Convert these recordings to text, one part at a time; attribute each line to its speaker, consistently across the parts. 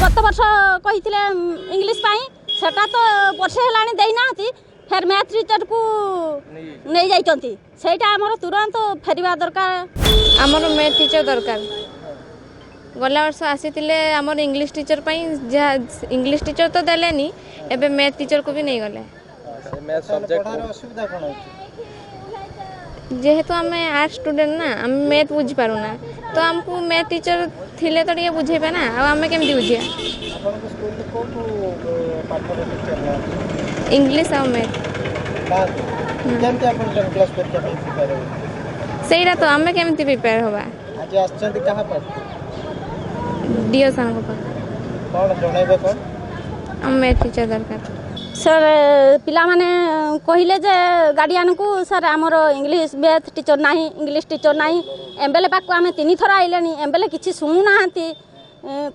Speaker 1: गत वर्ष कही इंग्लिश सेटा तो वर्षे है देना फिर मैथ टीचर को नहीं जाइछंती सेटा हमर तुरंत फेरिबा दरकार।
Speaker 2: हमर मैथ टीचर दरकार गला वर्ष आसीतिले हमर इंग्लिश टीचर पई इंग्लिश टीचर तो देलेनी एबे मैथ टीचर को भी नहीं गले।
Speaker 3: मैथ सब्जेक्ट असुविधा कोन होची
Speaker 2: जेहेतु आम आर्ट स्टूडेंट ना आम मैथ बुझी पारुना तो हमको मैथ टीचर थिले तो ये बुझेबे ना आम केमती बुझे इंग्लिश और मैथ सेरा तो आम केमती प्रिपेयर होबा
Speaker 3: आज आछंती कहा पर
Speaker 2: डीओ सान को
Speaker 3: कोन जणाइबे कोन
Speaker 2: हम मैथ टीचर दरकार।
Speaker 1: सर पिला माने कहिले जे गार्डियन को सर आमर इंग्लिश मैथ टीचर नाही इंग्लिश टीचर नाही एम्बेले पाक आमे 3 थर आइलेनी एम्बेले किछि सुनु नाहंती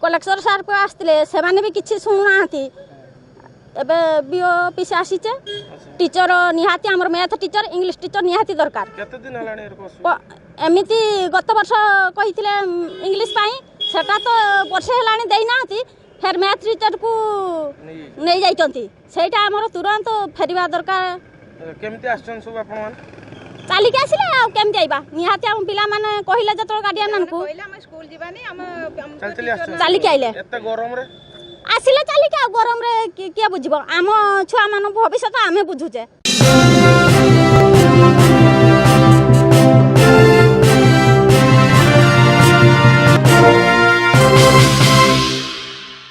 Speaker 1: कलेक्टर सर को आस्तिले से माने भी किछि सुनु नाहंती एबे बीओ ऑफिस आसीचे टीचर निहाती आमर मैथ टीचर इंग्लिश टीचर निहाती दरकार।
Speaker 3: केते दिन हलाणी एरको
Speaker 1: एमिति गत वर्ष कहिथिले इंग्लिश सेटा तो वर्षे है देना फिर मैथ टीचर को नहीं जाइछंती सेटा हमर तुरंत फेरिबा दरकार।
Speaker 3: केमती आछन सब आपन मान
Speaker 1: चालिक आसिले आ केमती आइबा निहाती हम पिला माने कहिले जतो गार्डियन को
Speaker 4: कहिला हम स्कूल जीवानी हम
Speaker 1: चालिक आइले
Speaker 3: एते गरम रे
Speaker 1: आसिले चालिक गरम रे के बुझिबो आम छुआ मान भविष्य आमे बुझुचे।